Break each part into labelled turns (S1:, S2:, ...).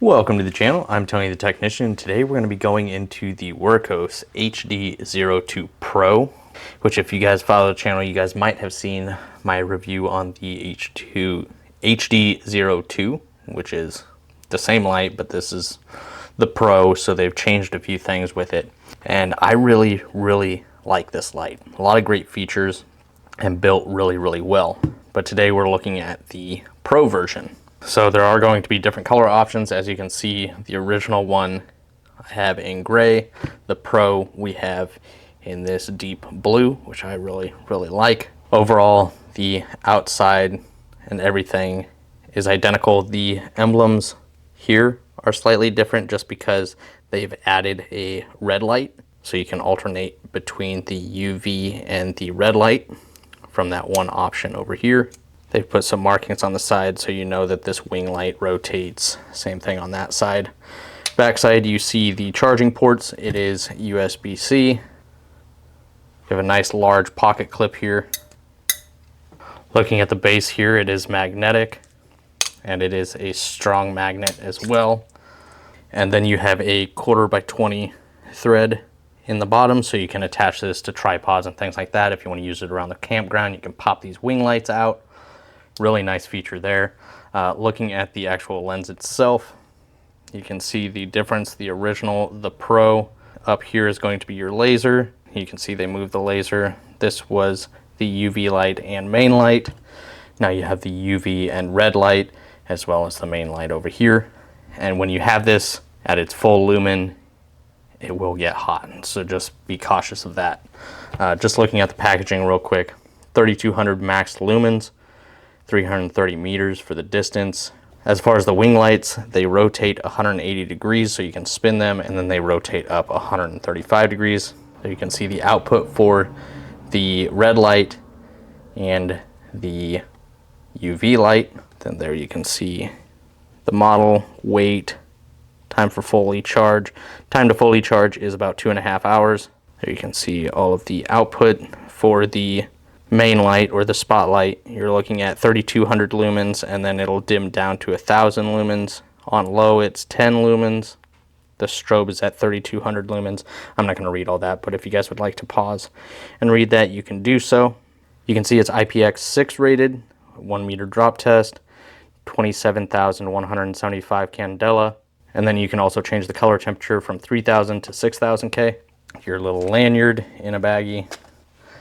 S1: Welcome to the channel. I'm Tony the Technician. Today we're going to be going into the Wurkkos HD02 Pro, which if you guys follow the channel, you guys might have seen my review on the HD02, which is the same light, but this is the Pro, so they've changed a few things with it. And I really like this light. A lot of great features and built really well. But today we're looking at the Pro version. So there are going to be different color options. As you can see, the original one I have in gray. The Pro we have in this deep blue, which I really like. Overall, the outside and everything is identical. The emblems here are slightly different just because they've added a red light. So you can alternate between the UV and the red light from that one option over here. They've put some markings on the side so you know that this wing light rotates. Same thing on that side. Backside you see the charging ports. It is USB-C. You have a nice large pocket clip here. Looking at the base here, it is magnetic and it is a strong magnet as well. And then you have a 1/4x20 thread in the bottom, so you can attach this to tripods and things like that. If you want to use it around the campground, you can pop these wing lights out. Really nice feature there. Looking at the actual lens itself, you can see the difference. The original, the Pro, up here is going to be your laser. You can see they moved the laser. This was the UV light and main light. Now you have the UV and red light as well as the main light over here. And when you have this at its full lumen, it will get hot, so just be cautious of that. Just looking at the packaging real quick, 3200 max lumens, 330 meters for the distance. As far as the wing lights, they rotate 180 degrees, so you can spin them, and then they rotate up 135 degrees. So you can see the output for the red light and the UV light. Then there you can see the model, weight, time for fully charge. Time to fully charge is about 2.5 hours. There you can see all of the output for the main light or the spotlight. You're looking at 3200 lumens, and then it'll dim down to 1000 lumens. On low, it's 10 lumens. The strobe is at 3200 lumens. I'm not going to read all that, but if you guys would like to pause and read that, you can do so. You can see it's IPX6 rated, 1 meter drop test, 27,175 candela. And then you can also change the color temperature from 3000 to 6000 K. Your little lanyard in a baggie.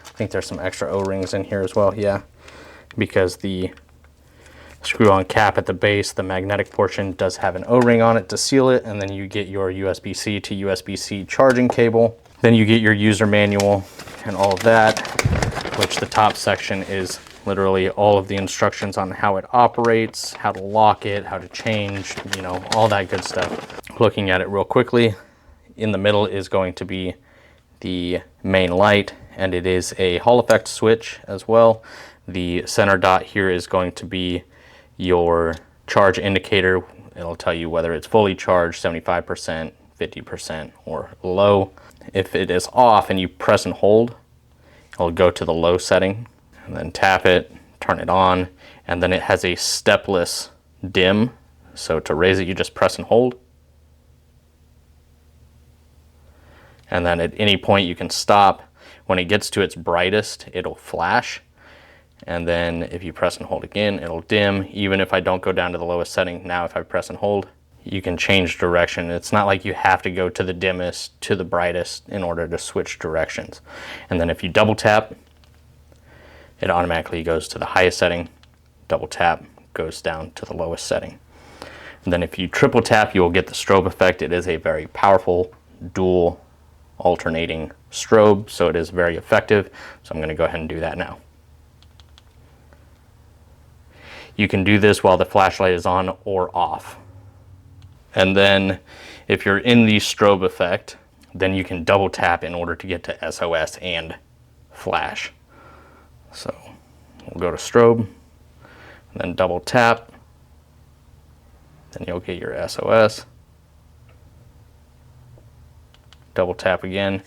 S1: I think there's some extra O-rings in here as well, yeah, because the screw-on cap at the base, the magnetic portion, does have an O-ring on it to seal it, and then you get your USB-C to USB-C charging cable. Then you get your user manual and all of that, which the top section is literally all of the instructions on how it operates, how to lock it, how to change, you know, all that good stuff. Looking at it real quickly, in the middle is going to be the main light, and it is a Hall effect switch as well. The center dot here is going to be your charge indicator. It'll tell you whether it's fully charged, 75%, 50%, or low. If it is off and you press and hold, it'll go to the low setting, and then tap it, turn it on, and then it has a stepless dim. So to raise it, you just press and hold. And then at any point you can stop. When it gets to its brightest, it'll flash. And then if you press and hold again, it'll dim. Even if I don't go down to the lowest setting, now if I press and hold, you can change direction. It's not like you have to go to the dimmest to the brightest in order to switch directions. And then if you double tap, it automatically goes to the highest setting. Double tap goes down to the lowest setting. And then if you triple tap, you will get the strobe effect. It is a very powerful dual alternating strobe, so it is very effective. So I'm going to go ahead and do that now. You can do this while the flashlight is on or off. And then if you're in the strobe effect, then you can double tap in order to get to SOS and flash. So we'll go to strobe, and then double tap, then you'll get your SOS. Double tap again,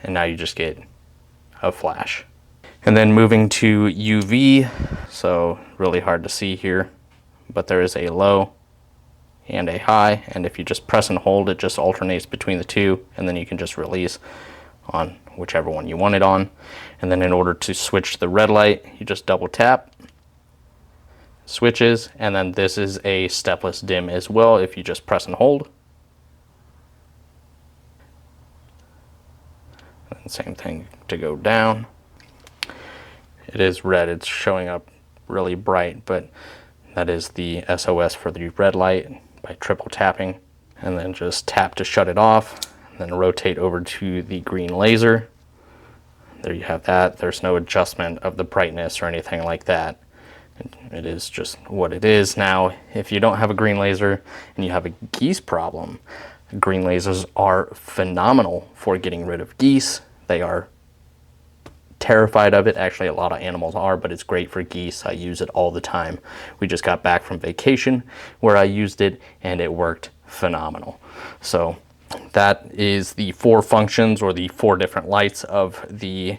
S1: and now you just get a flash. And then moving to UV, so really hard to see here, but there is a low and a high, and if you just press and hold, it just alternates between the two, and then you can just release on whichever one you want it on. And then in order to switch to the red light, you just double tap, switches, and then this is a stepless dim as well if you just press and hold. And same thing to go down. It is red, it's showing up really bright, but that is the SOS for the red light by triple tapping, and then just tap to shut it off, and then rotate over to the green laser. There you have that. There's no adjustment of the brightness or anything like that. It is just what it is. Now, if you don't have a green laser and you have a geese problem, green lasers are phenomenal for getting rid of geese. They are terrified of it. Actually, a lot of animals are, but it's great for geese. I use it all the time. We just got back from vacation where I used it and it worked phenomenal. So that is the 4 functions, or the 4 different lights of the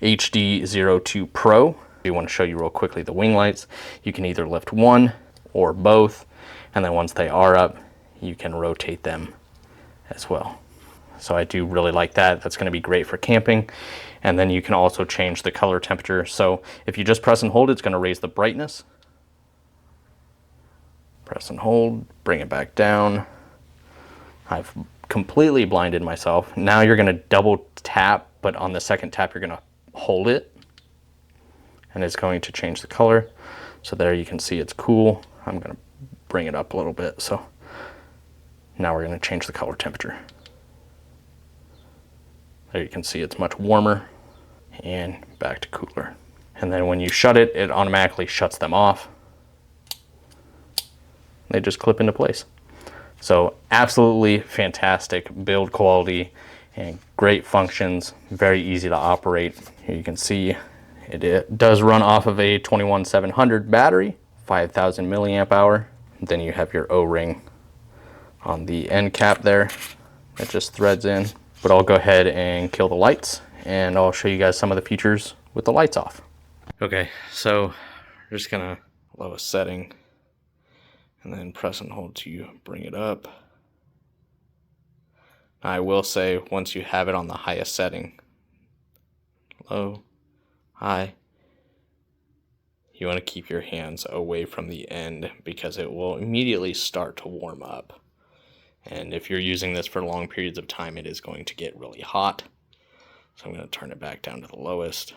S1: HD02 Pro. I want to show you real quickly the wing lights. You can either lift one or both, and then once they are up, you can rotate them as well. So I do really like that. That's going to be great for camping. And then you can also change the color temperature. So if you just press and hold, it's going to raise the brightness. Press and hold, bring it back down. I've completely blinded myself. Now you're going to double tap, but on the second tap you're going to hold it, and it's going to change the color. So there you can see it's cool. I'm going to bring it up a little bit. So now we're going to change the color temperature. There you can see it's much warmer, and back to cooler. And then when you shut it, it automatically shuts them off. They just clip into place. So absolutely fantastic build quality and great functions, very easy to operate. Here you can see it does run off of a 21700 battery, 5000 milliamp hour. Then you have your O-ring on the end cap there that just threads in. But I'll go ahead and kill the lights, and I'll show you guys some of the features with the lights off. Okay, so we're just gonna lowest setting, and then press and hold to bring it up. I will say, once you have it on the highest setting, low, high, you want to keep your hands away from the end because it will immediately start to warm up. And if you're using this for long periods of time, it is going to get really hot. So I'm going to turn it back down to the lowest,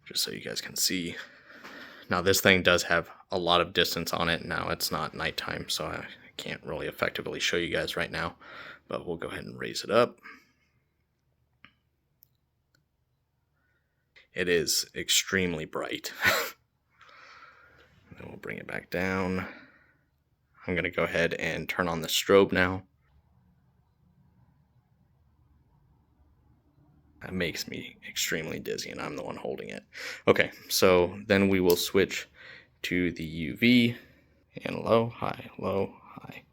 S1: just so you guys can see. Now this thing does have a lot of distance on it. Now it's not nighttime, so I can't really effectively show you guys right now, but we'll go ahead and raise it up. It is extremely bright. And then we'll bring it back down. I'm going to go ahead and turn on the strobe now. That makes me extremely dizzy, and I'm the one holding it. Okay, so then we will switch to the UV, and low, high, low, high.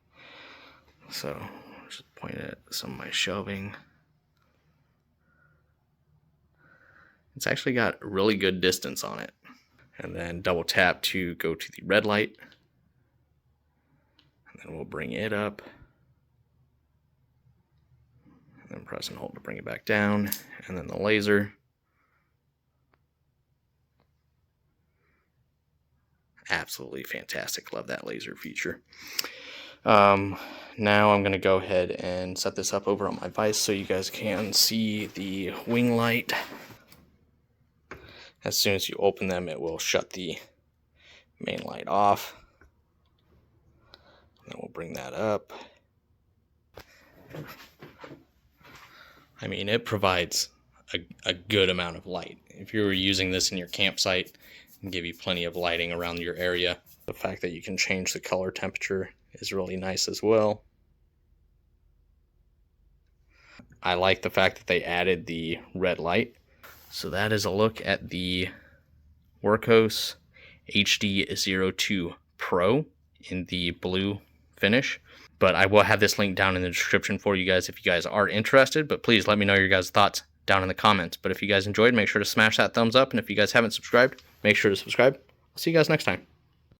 S1: So just point at some of my shelving. It's actually got really good distance on it. And then double tap to go to the red light. And then we'll bring it up. And then press and hold to bring it back down. And then the laser. Absolutely fantastic. Love that laser feature. Now I'm going to go ahead and set this up over on my vise so you guys can see the wing light. As soon as you open them, it will shut the main light off. And then we'll bring that up. I mean, it provides a good amount of light. If you were using this in your campsite, it can give you plenty of lighting around your area. The fact that you can change the color temperature is really nice as well. I like the fact that they added the red light. So that is a look at the Wurkkos HD02 Pro in the blue finish. But I will have this link down in the description for you guys if you guys are interested. But please let me know your guys' thoughts down in the comments. But if you guys enjoyed, make sure to smash that thumbs up. And if you guys haven't subscribed, make sure to subscribe. I'll see you guys next time.